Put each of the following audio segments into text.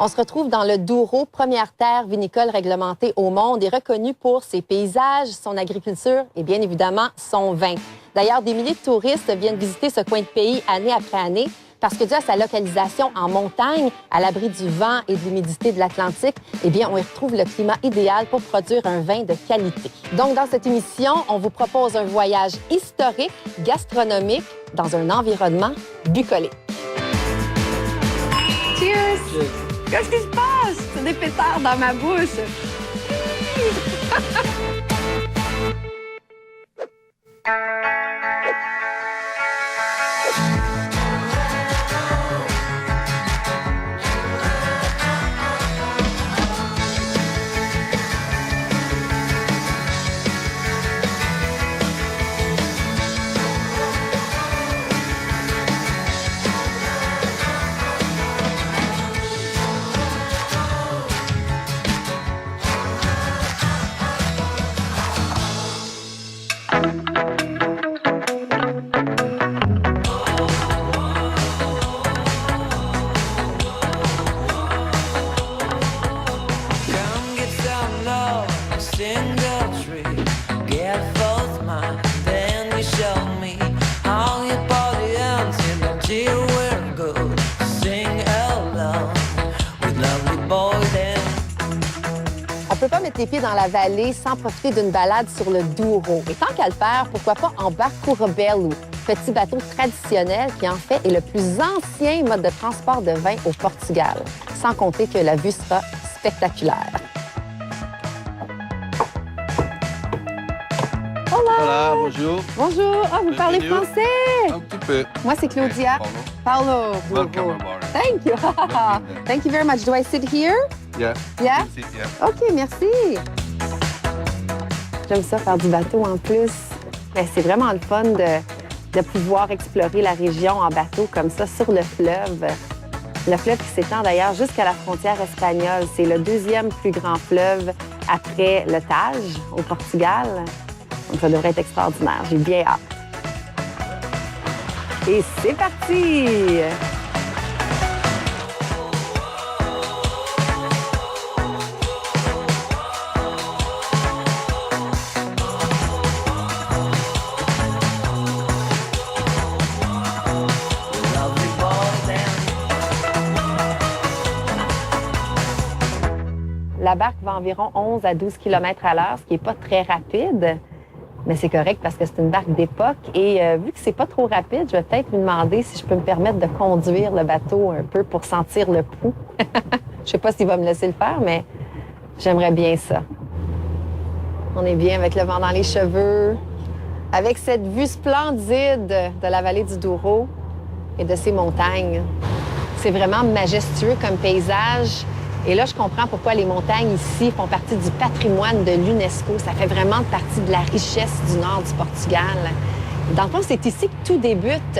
On se retrouve dans le Douro, première terre vinicole réglementée au monde et reconnue pour ses paysages, son agriculture et bien évidemment son vin. D'ailleurs, des milliers de touristes viennent visiter ce coin de pays année après année parce que dû à sa localisation en montagne, à l'abri du vent et de l'humidité de l'Atlantique, eh bien, on y retrouve le climat idéal pour produire un vin de qualité. Donc, dans cette émission, on vous propose un voyage historique, gastronomique, dans un environnement bucolique. Cheers! Cheers. Qu'est-ce qui se passe? C'est des pétards dans ma bouche. On peut pas mettre les pieds dans la vallée sans profiter d'une balade sur le Douro. Et tant qu'à le faire, pourquoi pas en barco Rebelo, petit bateau traditionnel qui en fait est le plus ancien mode de transport de vin au Portugal. Sans compter que la vue sera spectaculaire. Hola! Hola, bonjour. Bonjour. Ah, vous parlez français? Un petit peu. Moi, c'est Claudia. Paulo. Welcome aboard. Thank you. Thank you very much. Do I sit here? Yeah. Yeah? Yeah. OK, merci. J'aime ça, faire du bateau en plus. Mais c'est vraiment le fun de pouvoir explorer la région en bateau comme ça sur le fleuve. Le fleuve qui s'étend d'ailleurs jusqu'à la frontière espagnole. C'est le deuxième plus grand fleuve après le Tage au Portugal. Donc ça devrait être extraordinaire. J'ai bien hâte. Et c'est parti! La barque va environ 11 à 12 km à l'heure, ce qui n'est pas très rapide. Mais c'est correct parce que c'est une barque d'époque. Et vu que c'est pas trop rapide, je vais peut-être lui demander si je peux me permettre de conduire le bateau un peu pour sentir le pouls. Je sais pas s'il va me laisser le faire, mais j'aimerais bien ça. On est bien avec le vent dans les cheveux, avec cette vue splendide de la vallée du Douro et de ses montagnes. C'est vraiment majestueux comme paysage. Et là, je comprends pourquoi les montagnes ici font partie du patrimoine de l'UNESCO. Ça fait vraiment partie de la richesse du nord du Portugal. Dans le fond, c'est ici que tout débute,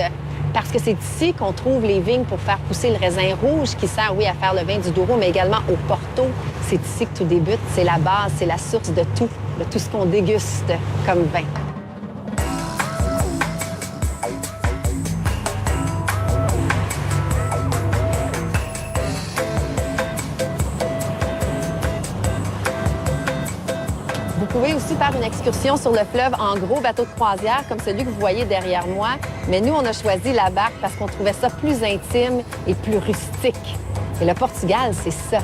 parce que c'est ici qu'on trouve les vignes pour faire pousser le raisin rouge qui sert, oui, à faire le vin du Douro, mais également au Porto. C'est ici que tout débute. C'est la base, c'est la source de tout ce qu'on déguste comme vin. Vous pouvez aussi faire une excursion sur le fleuve en gros bateau de croisière, comme celui que vous voyez derrière moi. Mais nous, on a choisi la barque parce qu'on trouvait ça plus intime et plus rustique. Et le Portugal, c'est ça.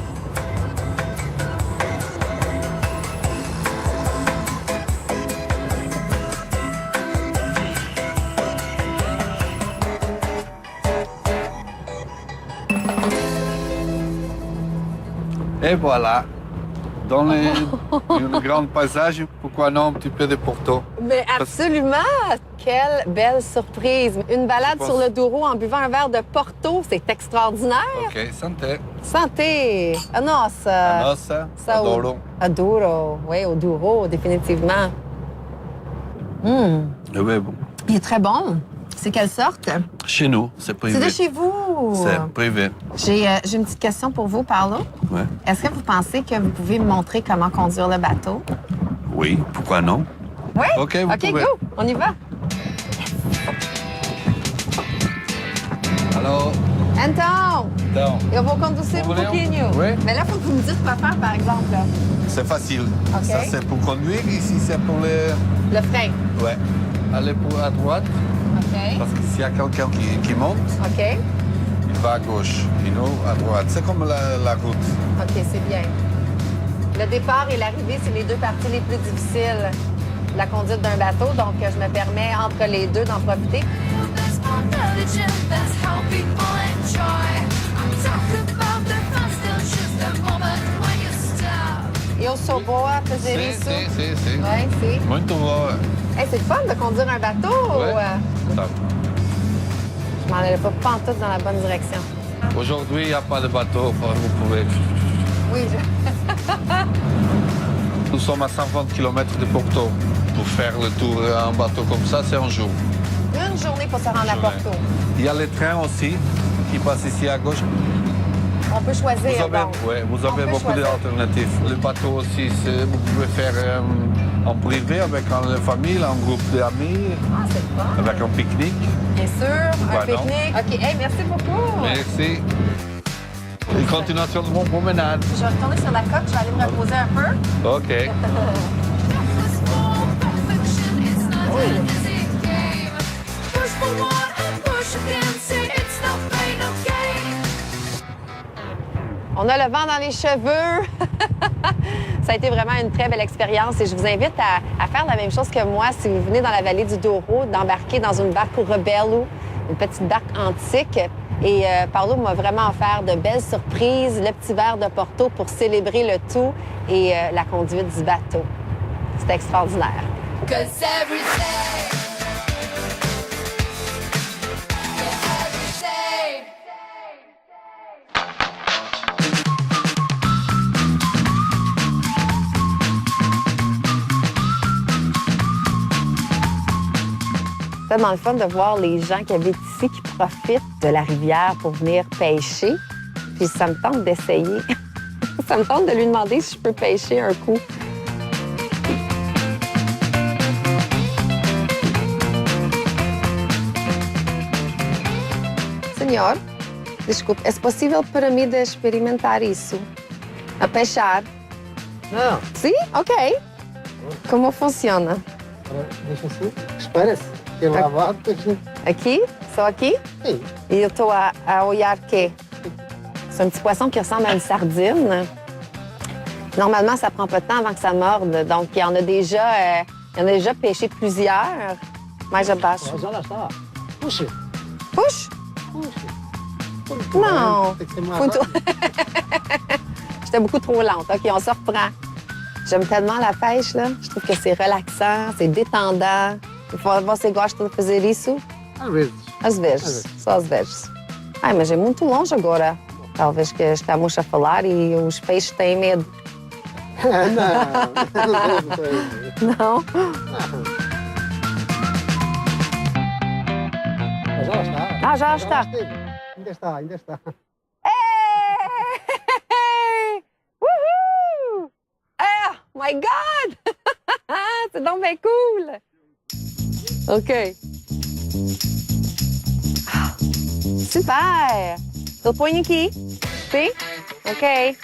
Et voilà. Dans le grand paysage, pourquoi non un petit peu de Porto? Mais absolument! Quelle belle surprise! Une balade sur le Douro en buvant un verre de Porto, c'est extraordinaire! OK, santé. Santé! A nossa! A nossa, adoro. Adoro, oui, au Douro, définitivement. Eh bien, bon. Il est très bon. C'est quelle sorte? Chez nous, c'est privé. C'est de chez vous? C'est privé. J'ai une petite question pour vous, Paulo. Ouais. Est-ce que vous pensez que vous pouvez me montrer comment conduire le bateau? Oui, pourquoi non? Oui? OK, vous pouvez. go! On y va. Alors, Então, eu vou conduzir um pouquinho. Oui. Mais là, il faut que vous me dites quoi faire, par exemple. Là. C'est facile. Ok. Ça, c'est pour conduire. Ici, c'est pour les... Le frein. Ouais. Aller à droite, OK. parce que s'il y a quelqu'un qui monte, OK. il va à gauche, à droite. C'est comme la route. OK, c'est bien. Le départ et l'arrivée, c'est les deux parties les plus difficiles de la conduite d'un bateau. Donc, je me permets, entre les deux, d'en profiter. Eu sou boa a fazer isso. Sim. Ouais, c'est. Muito boa. Hey, c'est le fun de conduire un bateau. Ouais. Ou, Top. je m'en allais pas pantoute dans la bonne direction. Aujourd'hui, il n'y a pas de bateau. Vous pouvez... Oui, Nous sommes à 120 km de Porto. Pour faire le tour en bateau comme ça, c'est un jour. Une journée pour se rendre à Journée. Porto. Il y a les trains aussi qui passent ici à gauche. On peut choisir. Vous On avez peut beaucoup choisir. d'alternatives. Le bateau aussi, vous pouvez faire en privé avec une famille, un groupe d'amis, Ah, c'est le fun. avec un pique-nique. Bien sûr, un Pardon? pique-nique. OK, hey, merci beaucoup. Merci. Une continuation de mon promenade. Je vais retourner sur la coque, je vais aller me reposer un peu. OK. On a le vent dans les cheveux. Ça a été vraiment une très belle expérience et je vous invite à faire la même chose que moi si vous venez dans la vallée du Douro, d'embarquer dans une barque au Rebello, une petite barque antique. Et Paolo m'a vraiment offert de belles surprises, le petit verre de Porto pour célébrer le tout et la conduite du bateau. C'était extraordinaire. C'est tellement le fun de voir les gens qui habitent ici qui profitent de la rivière pour venir pêcher. Puis ça me tente d'essayer. Ça me tente de lui demander si je peux pêcher un coup. Senhor, desculpe, é possível para mim de experimentar isso? A peixar? Não, Sim? Ok. Como funciona? deixa assim. Espera-se. Que lavado, deixa. Aqui? Só aqui? Sim. E eu estou a olhar quê? C'est un petit poisson qui ressemble à une sardine. Normalement, ça prend pas de temps avant que ça morde. Donc, il y en a déjà pêché plusieurs. Mais je bâche. Mas olha só. Puxa. Push! Puxa. Não. Tem que ser mais Faut rápido. J'étais beaucoup trop lente. OK, on se reprend. J'aime tellement la pêche, là. Je trouve que c'est relaxant, c'est détendant. Você gosta de fazer isso? Às vezes. Às vezes. vezes. Só às vezes. Ai, mas é muito longe agora. Talvez que estamos a falar e os peixes têm medo. Não sei. Não? Mas já está. Ah, já está. Ainda está, ainda está. Hey! Woohoo! Oh my God! C'est donc bien cool! OK. Ah, super! Eu ponho aqui. Sim? OK.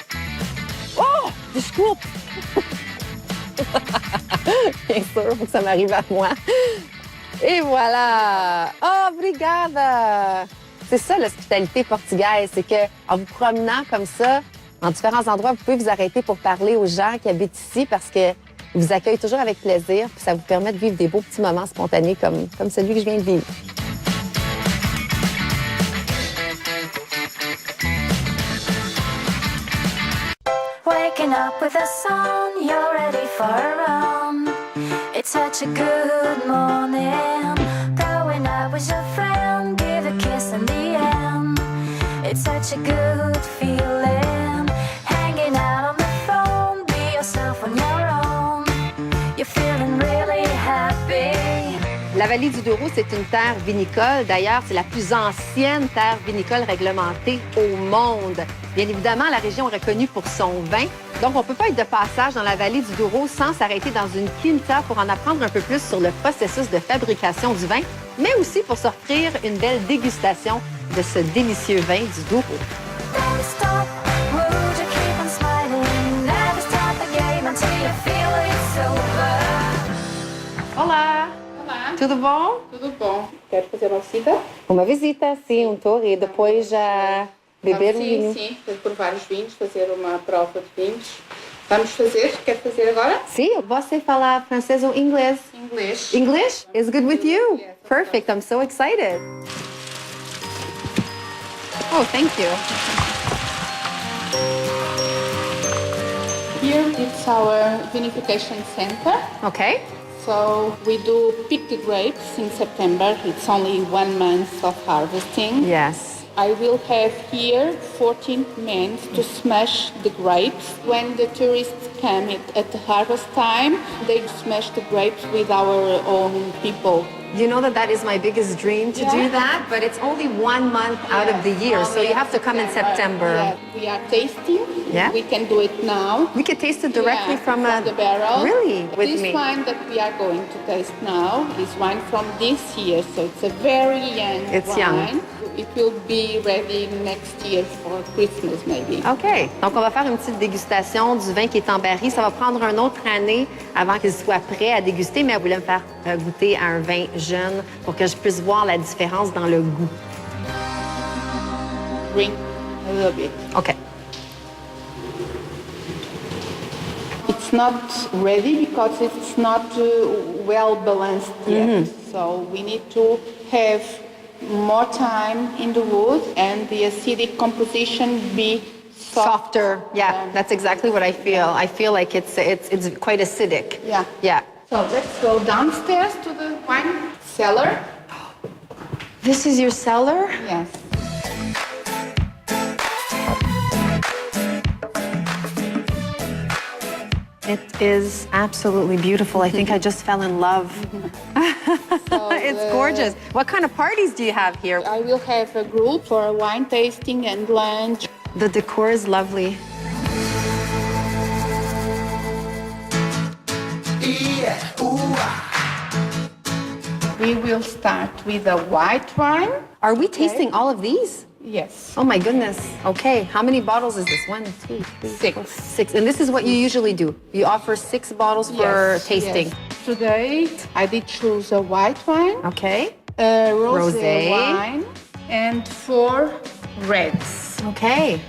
Oh! Desculpe! Bien sûr, faut que ça m'arrive à moi. Et voilà! Oh, obrigada! C'est ça l'hospitalité portugaise, c'est qu'en vous promenant comme ça, en différents endroits, vous pouvez vous arrêter pour parler aux gens qui habitent ici parce qu'ils vous accueillent toujours avec plaisir, puis ça vous permet de vivre des beaux petits moments spontanés comme celui que je viens de vivre. Waking up with the sun, you're ready for a run. It's such a good morning. Going out with your friend, give a kiss in the end. It's such a good feeling. Hanging out on the phone, be yourself on your own. You're feeling really happy. La vallée du Douro, c'est une terre vinicole. D'ailleurs, c'est la plus ancienne terre vinicole réglementée au monde. Bien évidemment, la région est reconnue pour son vin. Donc, on ne peut pas être de passage dans la vallée du Douro sans s'arrêter dans une quinta pour en apprendre un peu plus sur le processus de fabrication du vin, mais aussi pour s'offrir une belle dégustation de ce délicieux vin du Douro. Don't stop, would you keep on smiling? Never stop the game until you feel it's over. Olá! Olá, Tudo bom? tudo bom? Quero fazer uma visita? Uma visita, sim, um tour e depois já beber um vinho. Sim, provar os vinhos, fazer uma prova de vinhos. Vamos fazer? Quer fazer agora? Sim, você fala francês ou inglês? Inglês. English is good with you. Yes, of Perfect. I'm so excited. Oh, thank you. Here it's our vinification center. Okay. So we do pick the grapes in September. It's only 1 month of harvesting. Yes. I will have here 14 men to smash the grapes. When the tourists come at the harvest time, they smash the grapes with our own people. You know that is my biggest dream to do Yeah. that, but it's only 1 month out of the year, so you have to come in September. Yeah, we are tasting. Yeah. We can do it now. We could taste it directly Yeah, from the barrel. Really? With This me? wine that we are going to taste now is wine from this year, so it's a very young It's wine. young. It will be ready next year for Christmas maybe. OK. Donc, on va faire une petite dégustation du vin qui est en baril. Ça va prendre une autre année avant qu'il soit prêt à déguster, mais elle voulait me faire goûter à un vin jeune pour que je puisse voir la différence dans le goût. Drink a little bit. OK. It's not ready because it's not well balanced yet. So we need to have more time in the wood and the acidic composition be Softer. Yeah, that's exactly what I feel. I feel like it's quite acidic. Yeah. Yeah. So let's go downstairs to the wine cellar. This is your cellar? Yes. It is absolutely beautiful. I think I just fell in love. It's gorgeous. What kind of parties do you have here? I will have a group for wine tasting and lunch. The decor is lovely. We will start with a white wine. Are we tasting all of these? Yes. Oh my goodness. Okay, how many bottles is this? 1, 2, 3, 6. 4, 6. And this is what you usually do. You offer 6 bottles for Yes, tasting. yes. Today I did choose a white wine, Okay. a rosé Rosé. wine, and 4 reds. Okay.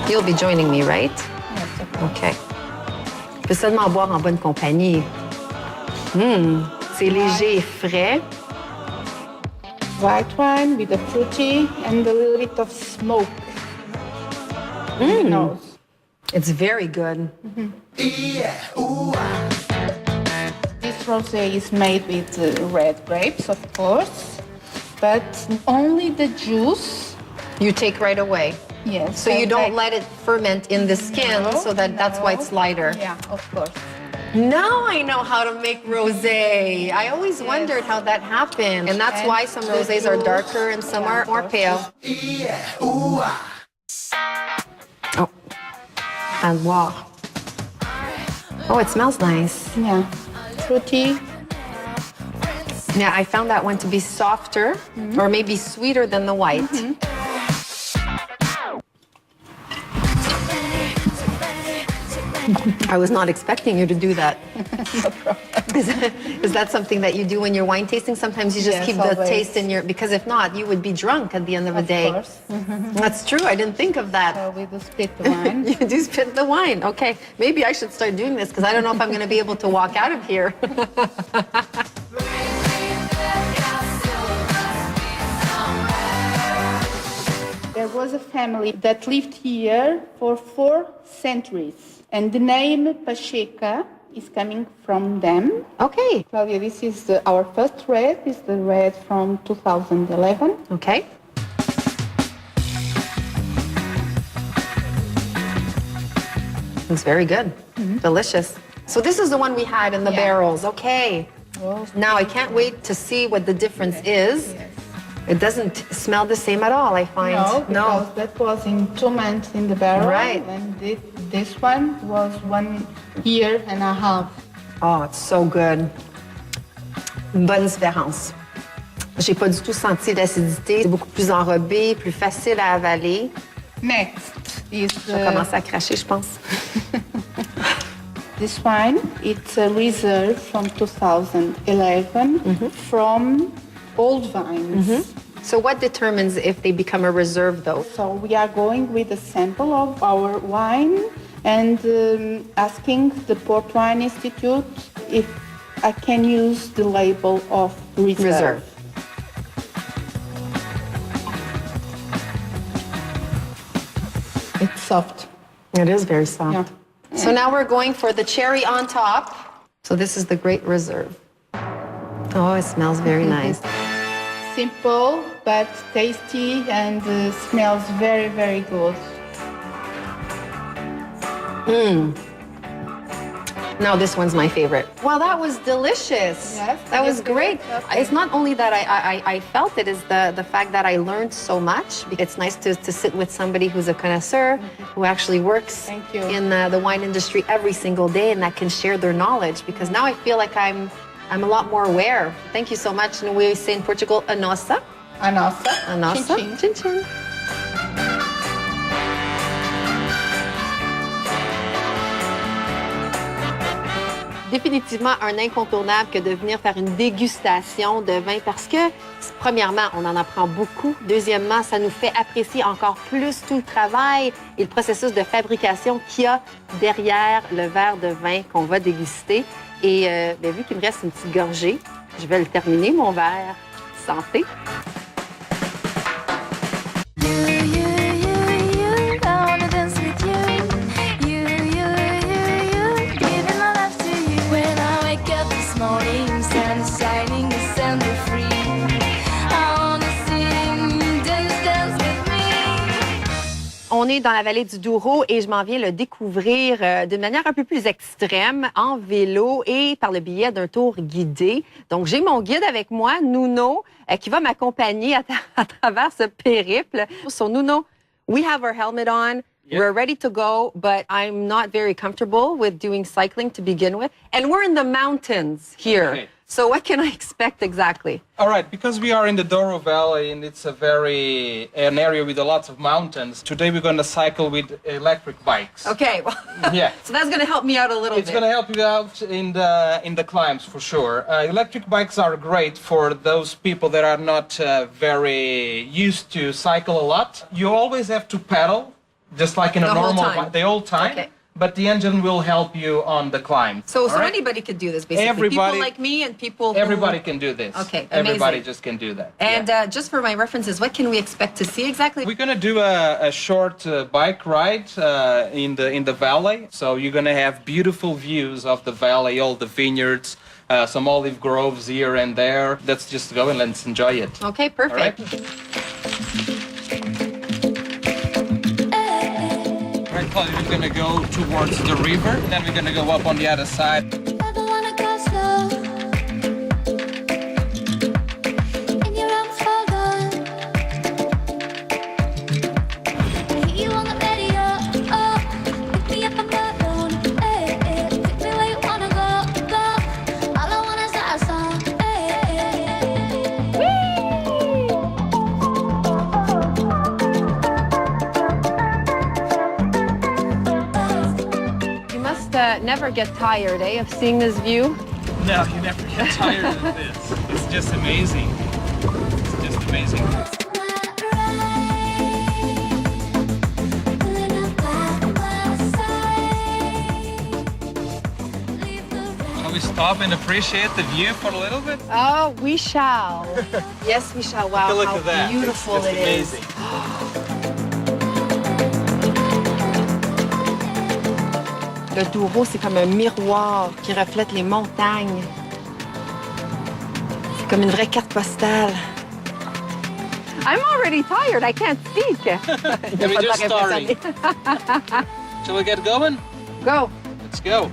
You'll be joining me, right? Yes, of course. OK. Je peux seulement boire en bonne compagnie. C'est léger et frais. White wine with a fruity and a little bit of smoke. Nose. It's very good. This rosé is made with red grapes, of course, but only the juice. You take right away. Yes. So you and don't I- let it ferment in the skin, No, so that's why it's lighter. Yeah, of course. Now I know how to make rosé. I always wondered how that happened. And that's And why some the rosés are juice. darker and some Yeah, are of more course. pale. Oh. And wow. Oh, it smells nice. Yeah. Fruity. Yeah, I found that one to be softer or maybe sweeter than the white. I was not expecting you to do that. Is that something that you do when you're wine tasting? Sometimes you just Yes, keep the always. taste in your, because if not, you would be drunk at the end of the day. Of course. That's true. I didn't think of that. So we do split the wine. You do spit the wine. Okay. Maybe I should start doing this because I don't know if I'm going to be able to walk out of here. There was a family that lived here for 4 centuries, and the name Pacheca is coming from them. Okay. Claudia, this is our first red. Is the red from 2011. Okay. It's very good. Delicious. So this is the one we had in the Yeah. barrels. Okay. Now I can't wait to see what the difference is. It doesn't smell the same at all, I find. No, because that was in 2 months in the barrel, Right. and this one was 1 year and a half. Oh, it's so good. Bonne différence. J'ai pas du tout senti l'acidité. C'est beaucoup plus enrobé, plus facile à avaler. Next is Je vais commencer à cracher, je pense. this wine. It's a reserve from 2011 from old vines. So what determines if they become a reserve, though? So we are going with a sample of our wine and asking the Port Wine Institute if I can use the label of reserve. It's soft. It is very soft. Yeah. So now we're going for the cherry on top. So this is the Great Reserve. Oh, it smells very nice. Simple but tasty and smells very, very good. Now this one's my favorite. Well, that was delicious. Yes, that was yes, great. okay. It's not only that I felt it, is the fact that I learned so much. It's nice to sit with somebody who's a connoisseur, who actually works Thank you. in the wine industry every single day and that can share their knowledge, because now I feel like I'm a lot more aware. Thank you so much. And we say in Portugal, a nossa. A nossa. A nossa. Chin, chin. Chin chin. Définitivement un incontournable que de venir faire une dégustation de vin parce que, premièrement, on en apprend beaucoup. Deuxièmement, ça nous fait apprécier encore plus tout le travail et le processus de fabrication qu'il y a derrière le verre de vin qu'on va déguster. Et vu qu'il me reste une petite gorgée, je vais le terminer, mon verre. Santé! On est dans la vallée du Douro et je m'en viens le découvrir d'une manière un peu plus extrême, en vélo et par le biais d'un tour guidé. Donc, j'ai mon guide avec moi, Nuno, qui va m'accompagner à travers ce périple. So, Nuno, we have our helmet on. Yep. We're ready to go, but I'm not very comfortable with doing cycling to begin with. And we're in the mountains here. Okay. So what can I expect exactly? All right, because we are in the Douro Valley and it's an area with a lot of mountains, today we're going to cycle with electric bikes. Okay, well, yeah. So that's going to help me out a little bit. It's going to help you out in the climbs for sure. Electric bikes are great for those people that are not very used to cycle a lot. You always have to pedal, just like in a normal bike, the whole time. Okay. But the engine will help you on the climb. So anybody could do this, basically. Everybody, people like me and people who... Everybody can do this. Okay, amazing. Everybody just can do that. And just for my references, what can we expect to see exactly? We're going to do a short bike ride in the valley. So you're going to have beautiful views of the valley, all the vineyards, some olive groves here and there. Let's just go and let's enjoy it. Okay, perfect. Right, Claudia, we're going to go towards the river, and then we're going to go up on the other side. I don't wanna go slow. In your arms, hold on. You on the radio, oh, pick me up, I'm alone. Hey, hey, take me where you wanna go. All I want is our song. Never get tired, of seeing this view? No, you never get tired of this. It's just amazing. It's just amazing. Shall we stop and appreciate the view for a little bit? Oh, we shall. Yes, we shall. Wow, look how at that. beautiful it's it amazing. is. Le Douro, c'est comme un miroir qui reflète les montagnes. C'est comme une vraie carte postale. I'm already tired. I can't speak. We're just starting. Shall we get going? Go. Let's go.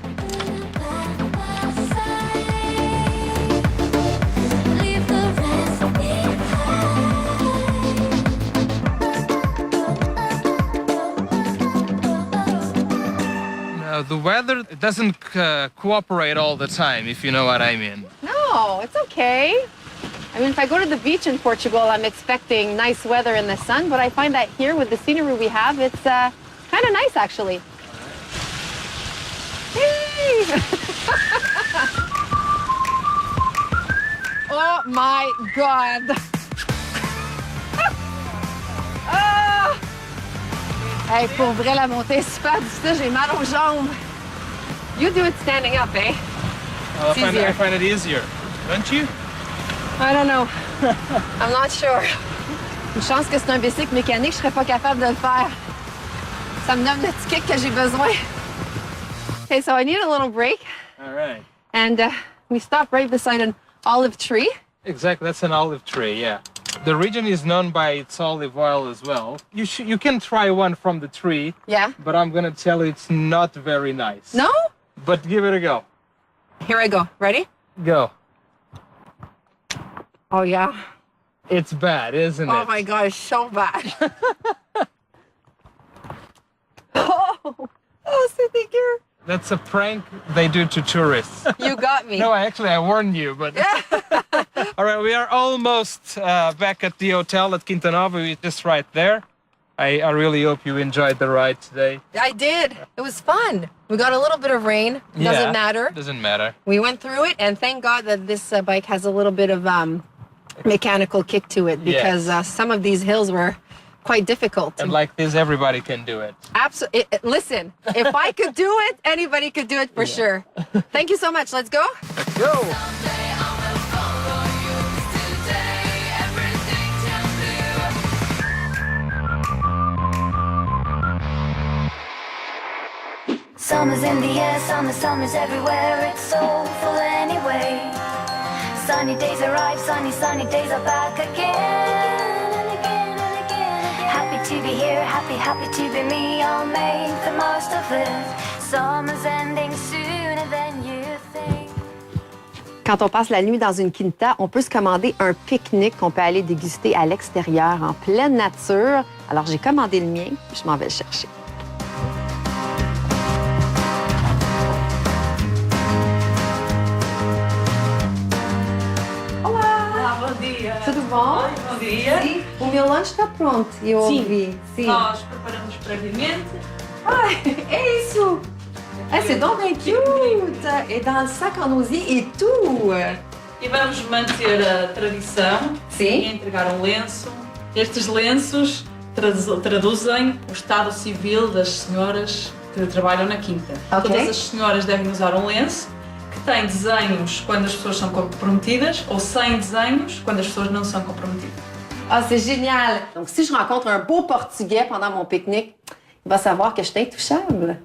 The weather doesn't cooperate all the time, if you know what I mean. No, it's okay. I mean, if I go to the beach in Portugal, I'm expecting nice weather in the sun, but I find that here with the scenery we have, it's kind of nice actually. Hey! Oh my God! Ah! Hey, pour vrai, la montée est super difficile, j'ai mal aux jambes. You do it standing up, eh? I easier. find it easier, don't you? I don't know. I'm not sure. Une chance que c'est un bicycle mécanique, je serais pas capable de le faire. Ça me donne le petit kick que j'ai besoin. Okay, so I need a little break. All right. And we stopped right beside an olive tree. Exactly, that's an olive tree, yeah. The region is known by its olive oil as well. You can try one from the tree, Yeah. but I'm gonna tell you it's not very nice. No? But give it a go. Here I go. Ready? Go. Oh, yeah. It's bad, isn't it? Oh, my gosh, so bad. Oh, c'est dégueu. That's a prank they do to tourists. You got me. No, I warned you, but... All right, we are almost back at the hotel at Quinta Nova. We're just right there. I really hope you enjoyed the ride today. I did. It was fun. We got a little bit of rain. Doesn't matter. Doesn't matter. We went through it, and thank God that this bike has a little bit of mechanical kick to it because some of these hills were quite difficult. And like this, everybody can do it. Absolutely. Listen, if I could do it, anybody could do it for sure. Thank you so much. Let's go. Let's go! Summer's in the air, summer's everywhere. It's so full anyway. Sunny days arrive, sunny days are back again and again and again. Happy to be here, happy to be me. I'll make the most of it. Summer's ending sooner than you think. Quand on passe la nuit dans une quinta, on peut se commander un pique-nique qu'on peut aller déguster à l'extérieur, en pleine nature. Alors, j'ai commandé le mien, je m'en vais le chercher. Tudo bom? Bom dia. Sim. O meu lanche está pronto, eu Sim. ouvi. Sim. Nós preparamos previamente. Ai, é isso! Ah, c'est donc bien cute! Et dans le sac en osier et tout! E vamos manter a tradição Sim. e entregar um lenço. Estes lenços traduzem o estado civil das senhoras que trabalham na quinta. Ok. Todas as senhoras devem usar um lenço que tem desenhos quando as pessoas são comprometidas ou sem desenhos quando as pessoas não são comprometidas. Ah, c'est génial! Donc, si je rencontre un beau Portugais pendant mon pique-nique, il va savoir que je suis intouchable.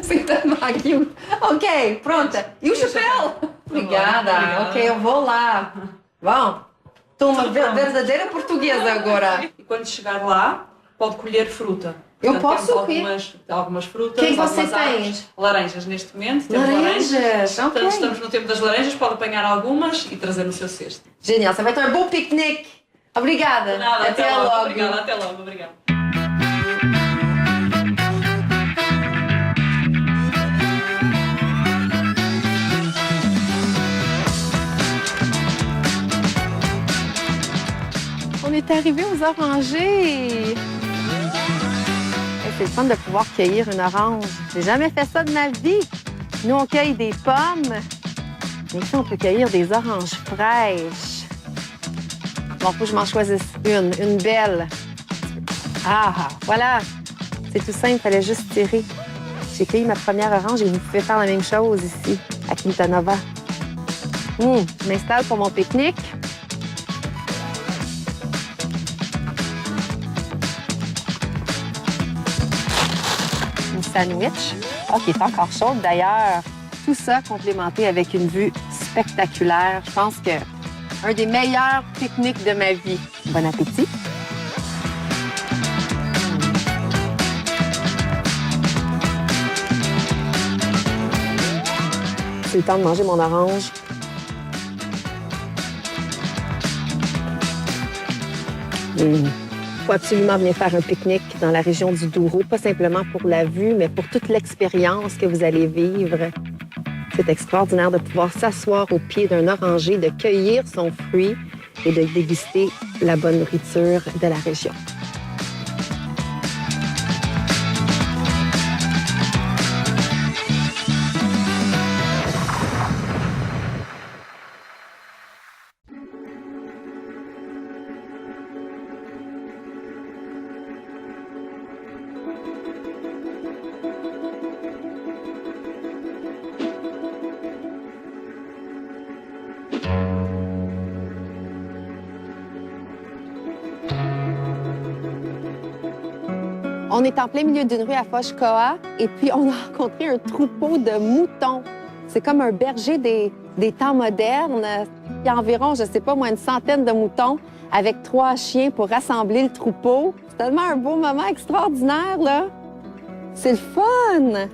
C'est tellement cute. OK, pronta. E o chapéu? Obrigada. Obrigada. OK, eu vou lá. Bom, estou uma verdadeira portuguesa agora. E quando chegar lá, pode colher fruta. Eu Portanto, posso temos algumas frutas, Que você algumas tem? árvores. Laranjas neste momento, temos Laranjas, ok. Portanto, estamos no tempo das laranjas, pode apanhar algumas e trazer no seu cesto. Génial, ça va être un beau pique-nique. Obrigada. Nada, Até logo. Obrigada, até logo, obrigada. On est arrivé aux orangers. C'est le fun de pouvoir cueillir une orange. J'ai jamais fait ça de ma vie. Nous, on cueille des pommes. Mais ici, on peut cueillir des oranges fraîches. Bon, faut que je m'en choisisse une belle. Ah, voilà. C'est tout simple, il fallait juste tirer. J'ai cueilli ma première orange et vous pouvez faire la même chose ici, à Quinta Nova. Je m'installe pour mon pique-nique. Une sandwich. Oh, qui est encore chaude d'ailleurs. Tout ça complémenté avec une vue spectaculaire. Je pense que un des meilleurs pique-niques de ma vie. Bon appétit. C'est le temps de manger mon orange. Il faut absolument venir faire un pique-nique dans la région du Douro, pas simplement pour la vue, mais pour toute l'expérience que vous allez vivre. C'est extraordinaire de pouvoir s'asseoir au pied d'un oranger, de cueillir son fruit et de déguster la bonne nourriture de la région. On est en plein milieu d'une rue à Foch-Koa et puis on a rencontré un troupeau de moutons. C'est comme un berger des temps modernes. Il y a environ, je sais pas moi, une centaine de moutons avec 3 chiens pour rassembler le troupeau. C'est tellement un beau moment extraordinaire, là. C'est le fun!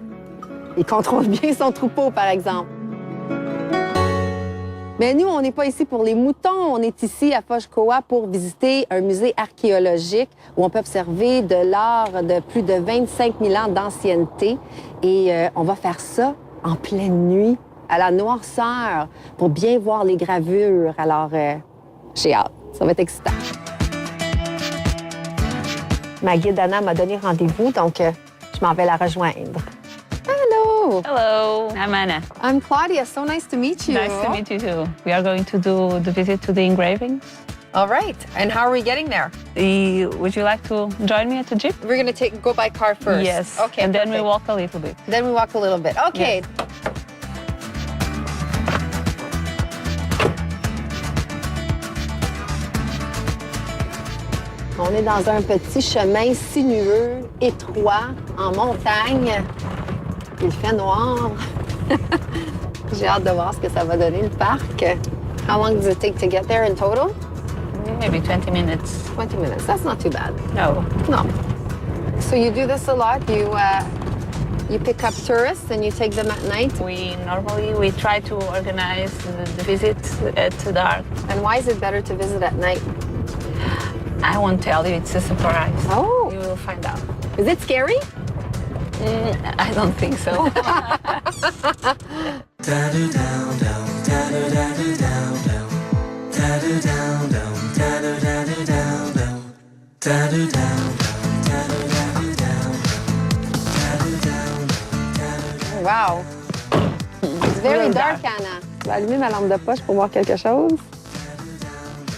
Il contrôle bien son troupeau, par exemple. Mais nous, on n'est pas ici pour les moutons. On est ici à Foch-Koa pour visiter un musée archéologique où on peut observer de l'art de plus de 25 000 ans d'ancienneté. Et on va faire ça en pleine nuit, à la noirceur, pour bien voir les gravures. Alors, j'ai hâte. Ça va être excitant. Ma guide Anna m'a donné rendez-vous, donc je m'en vais la rejoindre. Hello! Hello, I'm Anna. I'm Claudia. So nice to meet you. Nice to meet you too. We are going to do the visit to the engravings. All right. And how are we getting there? Would you like to join me at the jeep? We're going to go by car first. Yes. Okay. And then we perfect. walk a little bit. Then we walk a little bit. Okay. Yes. On est dans un petit chemin sinueux, étroit, en montagne. Il fait noir. J'ai hâte de voir ce que ça va donner, le parc. How long does it take to get there in total? Maybe 20 minutes. 20 minutes. That's not too bad. No. No. So you do this a lot? You pick up tourists and you take them at night? We try to organize the visit at dark. And why is it better to visit at night? I won't tell you, it's a surprise. Oh. You will find out. Is it scary? I don't think so. Wow. It's very Little dark, dark. Anna. Je vais allumer ma lampe de poche pour voir quelque chose.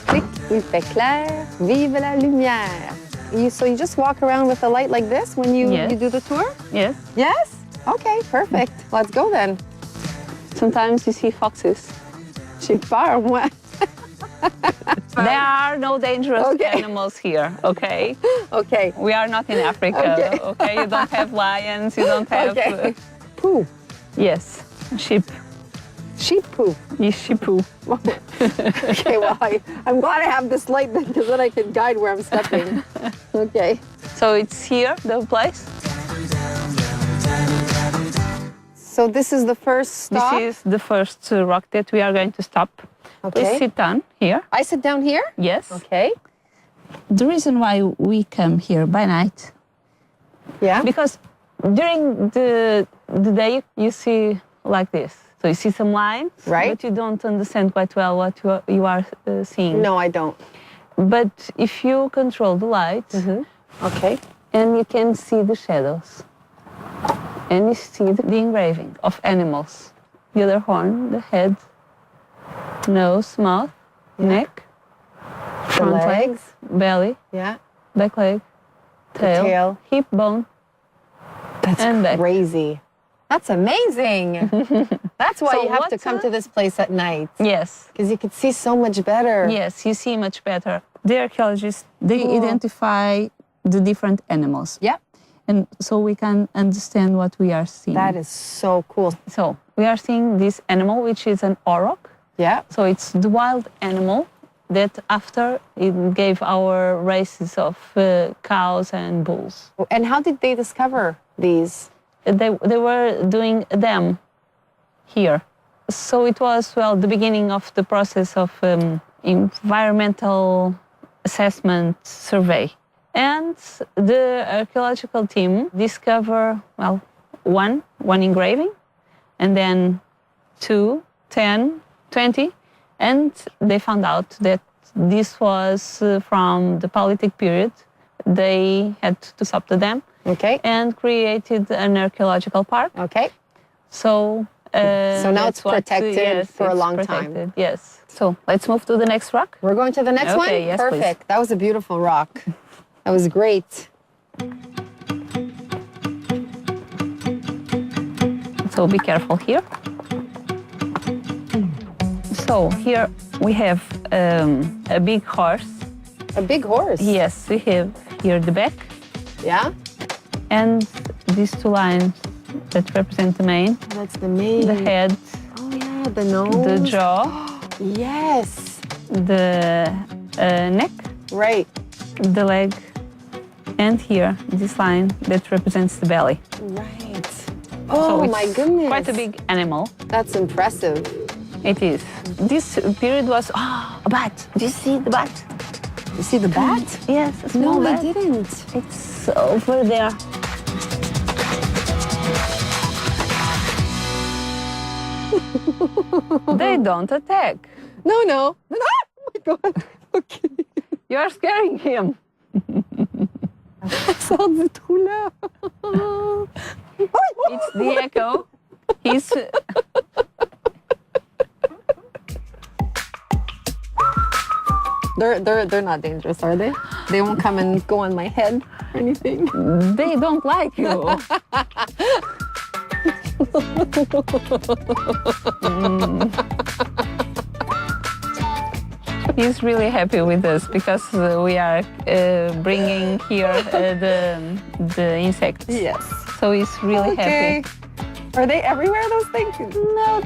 Clic, il fait clair. Vive la lumière. So you just walk around with a light like this when you do the tour? Yes. Yes? Okay, perfect. Let's go then. Sometimes you see foxes. J'ai peur, moi. There are no dangerous Okay. animals here, okay? Okay. We are not in Africa, okay? You don't have lions, you don't have... Okay. Poo. Yes, sheep. Sheep poo. Yes, sheep poo. Okay, well, I'm glad I have this light then because then I can guide where I'm stepping. Okay. So it's here, the place. So this is the first stop? This is the first rock that we are going to stop. Okay. Please sit down here. I sit down here? Yes. Okay. The reason why we come here by night, Yeah. because during the day you see like this. So you see some lines, Right. but you don't understand quite well what you are seeing. No, I don't. But if you control the light, Okay. and you can see the shadows, and you see the engraving of animals, the other horn, the head, nose, mouth, neck, front legs. belly, Yeah. back leg, tail, hip bone. That's And back. crazy. That's amazing. That's why So you have to what's come to this place at night. Yes, Because you could see so much better. yes, you see much better. The archaeologists, they identify the different animals. Yep. And so we can understand what we are seeing. That is so cool. So we are seeing this animal, which is an auroch. Yeah. So it's the wild animal that after it gave our races of cows and bulls. And how did they discover these? They were doing them here. So it was, well, the beginning of the process of environmental assessment survey. And the archaeological team discovered, well, one engraving, and then 2, 10, 20, and they found out that this was from the Paleolithic period. They had to stop the dam OK. and created an archaeological park. OK. So, So now it's that's what- protected for a it's long time. protected, yes. So let's move to the next rock. We're going to the next one? Okay, yes, please. Perfect. That was a beautiful rock. That was great. So be careful here. So here we have a big horse. A big horse. Yes, we have here the back Yeah? and these two lines that represent the mane, That's the mane. the head, Oh, yeah, the nose. the jaw, Yes. the neck, Right. the leg, and here this line that represents the belly. Right. So Oh, it's my goodness. quite a big animal. That's impressive. It is. This period was a bat. Do you see the bat? You see the bat? Yes, a small No, I bat. didn't. It's over there. They don't attack. No, no. Oh, my God. OK. You are scaring him. Sors du trou, là. It's the echo. He's They're not dangerous, are they? They won't come and go on my head or anything. they don't like you. He's really happy with us because we are bringing here the insects. Yes. So he's really happy. Are they everywhere, those things? No,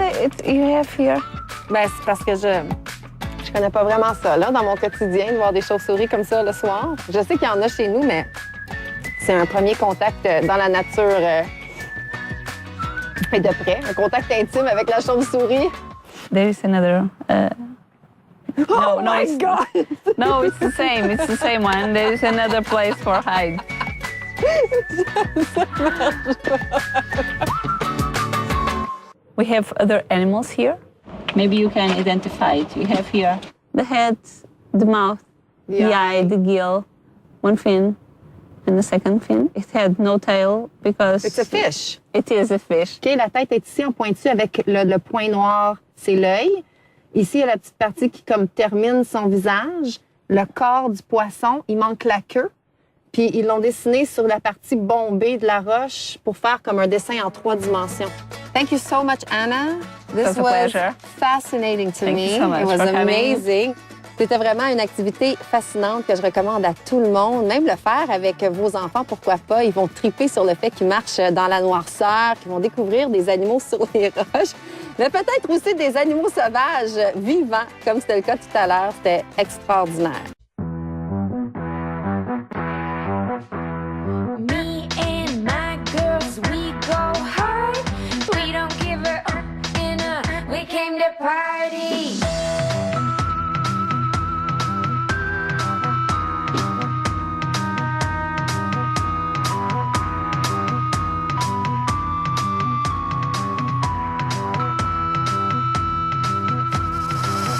you have here. Ben, c'est parce que je connais pas vraiment ça, là, dans mon quotidien, de voir des chauves-souris comme ça le soir. Je sais qu'il y en a chez nous, mais c'est un premier contact dans la nature et de près. Un contact intime avec la chauve-souris. There is another. Oh my it's, God! No, it's the same. It's the same one. There is another place for hide. We have other animals here. Maybe you can identify it. We have here the head, the mouth, the eye, the gill, one fin, and the second fin. It had no tail because It's a fish. it is a fish. OK, la tête est ici en pointu avec le point noir, c'est l'œil. Ici, il y a la petite partie qui comme termine son visage. Le corps du poisson, il manque la queue. Puis ils l'ont dessiné sur la partie bombée de la roche pour faire comme un dessin en 3 dimensions. Thank you so much, Anna. This It was a pleasure. fascinating to Thank me. you so much It was for coming. amazing. C'était vraiment une activité fascinante que je recommande à tout le monde. Même le faire avec vos enfants, pourquoi pas. Ils vont triper sur le fait qu'ils marchent dans la noirceur, qu'ils vont découvrir des animaux sur les roches, mais peut-être aussi des animaux sauvages vivants, comme c'était le cas tout à l'heure. C'était extraordinaire. Me and my girls, we go hard. We don't give her up in a. We came to party.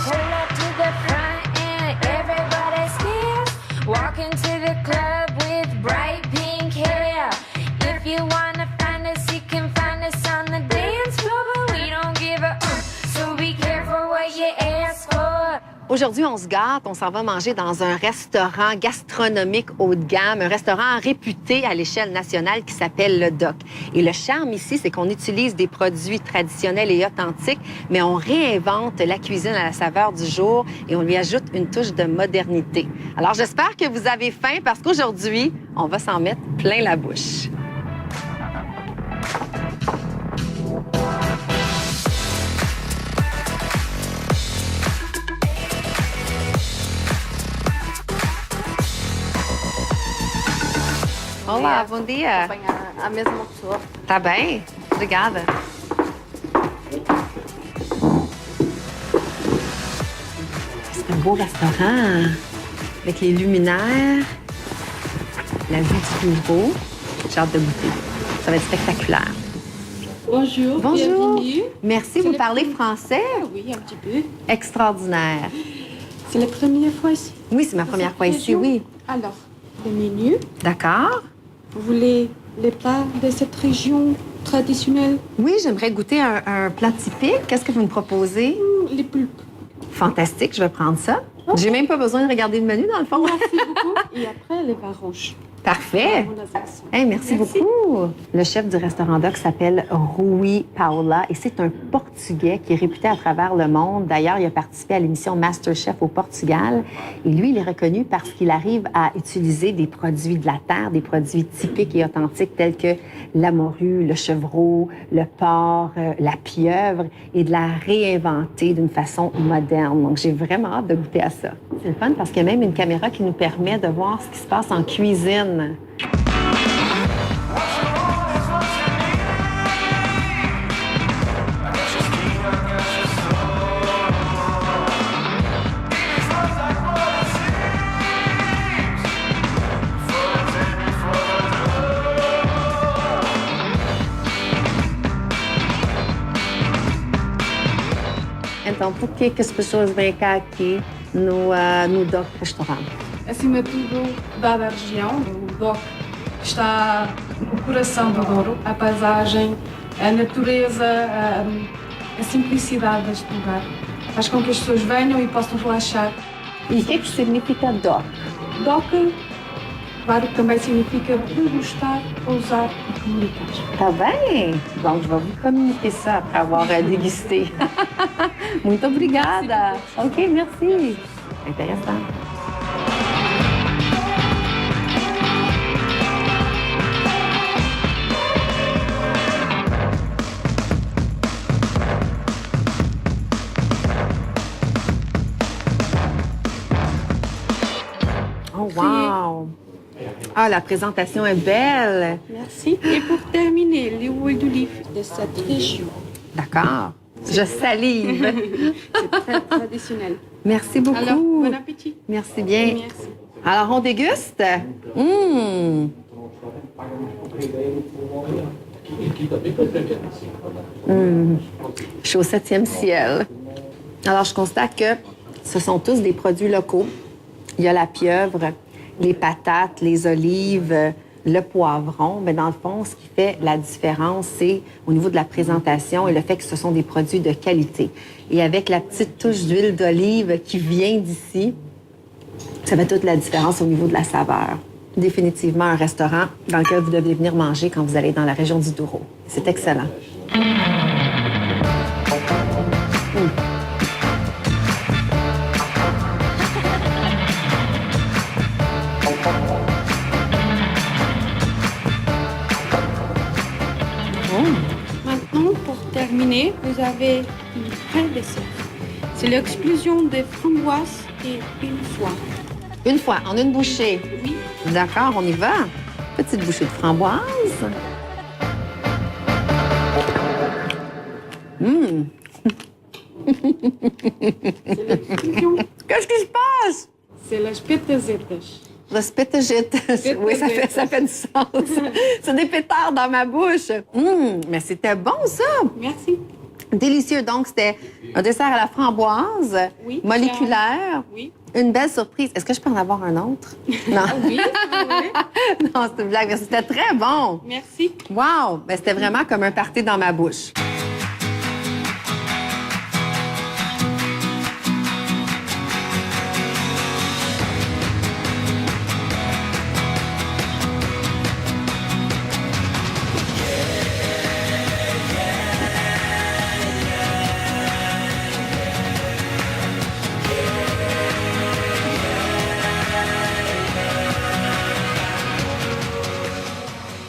Pull up to the front and everybody stares. Walk into the club with bright pink hair. If you wanna find us, you can find us on the dance floor, but we don't give a so be careful what you ask for. Aujourd'hui, on se gâte, on s'en va manger dans un restaurant gastronomique haut de gamme, un restaurant réputé à l'échelle nationale qui s'appelle Le Doc. Et le charme ici, c'est qu'on utilise des produits traditionnels et authentiques, mais on réinvente la cuisine à la saveur du jour et on lui ajoute une touche de modernité. Alors, j'espère que vous avez faim parce qu'aujourd'hui, on va s'en mettre plein la bouche. Olá, bom dia. Acompanhar a mesma pessoa. Tá bem? Obrigada. C'est un beau restaurant avec les luminaires, la vue du bureau. J'ai hâte de goûter. Ça va être spectaculaire. Bonjour, Bonjour. bienvenue. Merci, vous parlez français? Ah oui, un petit peu. Extraordinaire. C'est la première fois ici? Oui, c'est ma première fois ici, oui. Alors, le menu. D'accord. Vous voulez les plats de cette région traditionnelle? Oui, j'aimerais goûter un plat typique. Qu'est-ce que vous me proposez? Les pulpes. Fantastique, je vais prendre ça. J'ai même pas besoin de regarder le menu, dans le fond. Merci beaucoup. Et après, les vins rouges. Parfait. Hey, merci beaucoup. Le chef du restaurant Doc s'appelle Rui Paula et c'est un Portugais qui est réputé à travers le monde. D'ailleurs, il a participé à l'émission MasterChef au Portugal. Et lui, il est reconnu parce qu'il arrive à utiliser des produits de la terre, des produits typiques et authentiques tels que la morue, le chevreau, le porc, la pieuvre et de la réinventer d'une façon moderne. Donc, j'ai vraiment hâte de goûter à ça. C'est le fun parce qu'il y a même une caméra qui nous permet de voir ce qui se passe en cuisine. Então, por que as pessoas vêm cá aqui no Doc Restaurant? Acima de tudo, dada a região, o DOC está no coração do Douro, a paisagem, a natureza, a simplicidade deste lugar. Faz com que as pessoas venham e possam relaxar. E o que significa DOC? DOC, claro que também significa degustar, ousar e comunicar. Tá bem? Donc, je vais vous communiquer ça après avoir dégusté. Muito obrigada. OK, merci. Intéressant. Oh, wow! Ah, la présentation est belle! Merci. Et pour terminer, l'huile d'olive de cette région. D'accord. Je salive. C'est très traditionnel. Merci beaucoup. Alors, bon appétit. Merci bien. Merci. Alors, on déguste? Mmh. Mmh. Je suis au 7e ciel. Alors, je constate que ce sont tous des produits locaux. Il y a la pieuvre, les patates, les olives, le poivron. Mais dans le fond, ce qui fait la différence, c'est au niveau de la présentation et le fait que ce sont des produits de qualité. Et avec la petite touche d'huile d'olive qui vient d'ici, ça fait toute la différence au niveau de la saveur. Définitivement un restaurant dans lequel vous devez venir manger quand vous allez dans la région du Douro. C'est excellent. Maintenant, pour terminer, vous avez une pré-dessert. C'est l'exclusion des framboises et une fois. Une fois, en une bouchée. Oui. D'accord, on y va. Petite bouchée de framboise. Mmh. C'est l'exclusion. Qu'est-ce qui se passe? C'est las petazetas. Les pétagettes. Oui, ça fait du sens. C'est des pétards dans ma bouche. Mais c'était bon, ça. Merci. Délicieux. Donc, c'était un dessert à la framboise, Oui, moléculaire. Oui. Une belle surprise. Est-ce que je peux en avoir un autre? Non. Oui, oui. Non, c'est une blague. Mais c'était très bon. Merci. Wow! Ben, c'était vraiment comme un party dans ma bouche.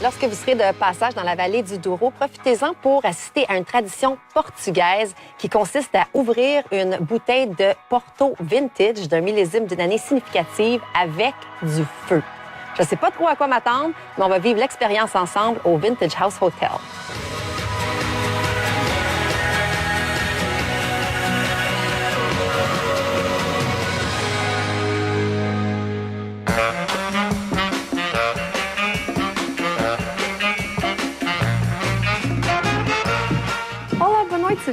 Lorsque vous serez de passage dans la vallée du Douro, profitez-en pour assister à une tradition portugaise qui consiste à ouvrir une bouteille de Porto Vintage d'un millésime d'une année significative avec du feu. Je ne sais pas trop à quoi m'attendre, mais on va vivre l'expérience ensemble au Vintage House Hotel.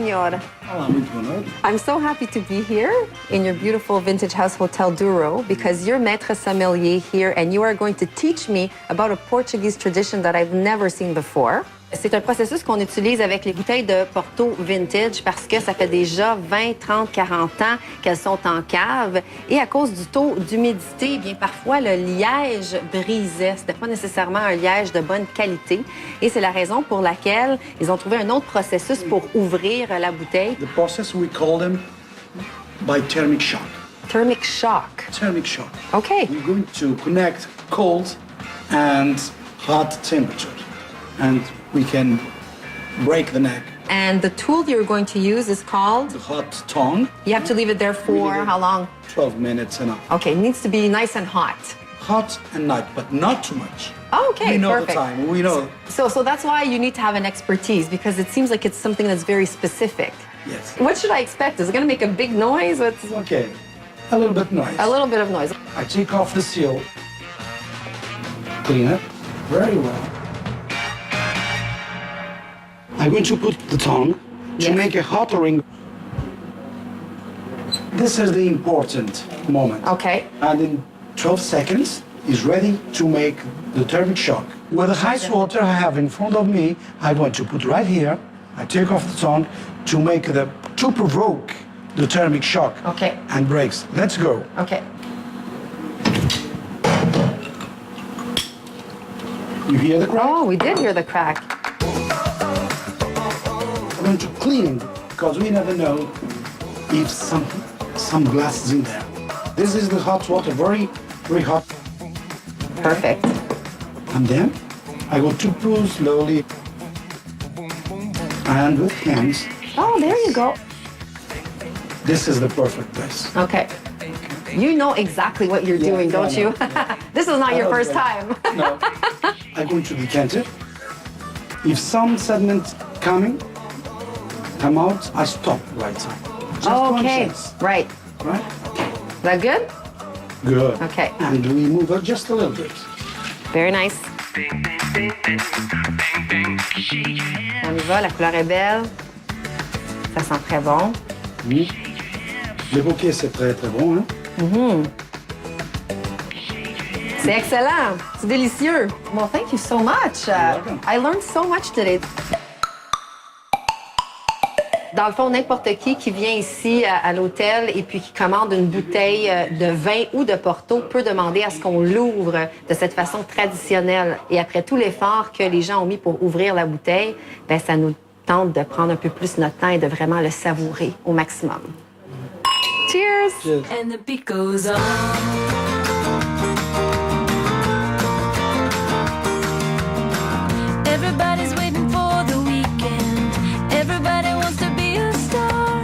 senhor. Olá, muito boa noite. I'm so happy to be here in your beautiful vintage house Hotel Douro because you're maître sommelier here and you are going to teach me about a Portuguese tradition that I've never seen before. C'est un processus qu'on utilise avec les bouteilles de Porto vintage parce que ça fait déjà 20, 30, 40 ans qu'elles sont en cave. Et à cause du taux d'humidité, eh bien parfois le liège brisait. C'était pas nécessairement un liège de bonne qualité. Et c'est la raison pour laquelle ils ont trouvé un autre processus pour ouvrir la bouteille. The process we call them by thermic shock. Thermic shock. Thermic shock. Okay. We're going to connect cold and hot temperatures, and we can break the neck. And the tool you're going to use is called? The hot tongue. You have to leave it there for how long? 12 minutes enough. Okay, it needs to be nice and hot. Hot and not, but not too much. Okay, we know perfect. the time. We know. So that's why you need to have an expertise because it seems like it's something that's very specific. Yes. What should I expect? Is it going to make a big noise? Okay. A little bit noise. A little bit of noise. I take off the seal. Clean it very well. I'm going to put the tongue to make a hot ring. This is the important moment. Okay. And in 12 seconds, is ready to make the thermic shock. With the ice water I have in front of me, I want to put right here. I take off the tongue to provoke the thermic shock. Okay. And breaks. Let's go. Okay. You hear the crack? Oh, we did hear the crack. I'm going to clean because we never know if some glass is in there. This is the hot water, very, very hot. Perfect. And then I go to pour slowly and with hands. Oh, there you go. This is the perfect place. Okay. You know exactly what you're doing, don't you? This is not your first time. No. I'm going to decant it. If some sediment come out, I stop right time. Just one Okay. chance. Right. Right? Is that good? Good. Okay. And we move it just a little bit. Very nice. On y va, la couleur est belle. Ça sent très bon. Oui. Le bouquet, c'est très, très bon. Hein? C'est excellent. C'est délicieux. Well, thank you so much. welcome. I learned so much today. Dans le fond, n'importe qui vient ici à l'hôtel et puis qui commande une bouteille de vin ou de Porto peut demander à ce qu'on l'ouvre de cette façon traditionnelle. Et après tout l'effort que les gens ont mis pour ouvrir la bouteille, ben ça nous tente de prendre un peu plus notre temps et de vraiment le savourer au maximum. Cheers! And the beat goes on. Everybody's waiting for the weekend. Everybody wants to be a star.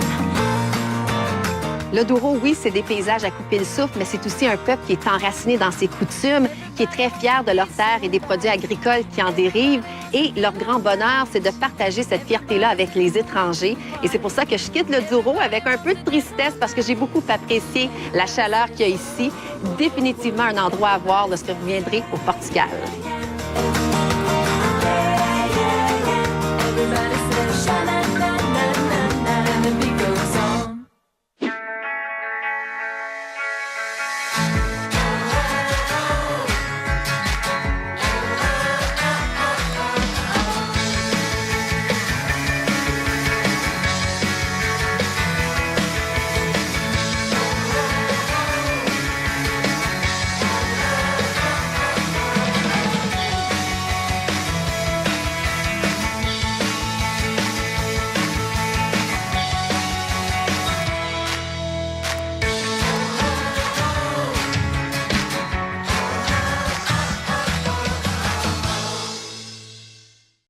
Le Douro, oui, c'est des paysages à couper le souffle, mais c'est aussi un peuple qui est enraciné dans ses coutumes, qui est très fier de leur terre et des produits agricoles qui en dérivent. Et leur grand bonheur, c'est de partager cette fierté-là avec les étrangers. Et c'est pour ça que je quitte le Douro avec un peu de tristesse parce que j'ai beaucoup apprécié la chaleur qu'il y a ici. Définitivement un endroit à voir lorsque vous viendrez au Portugal.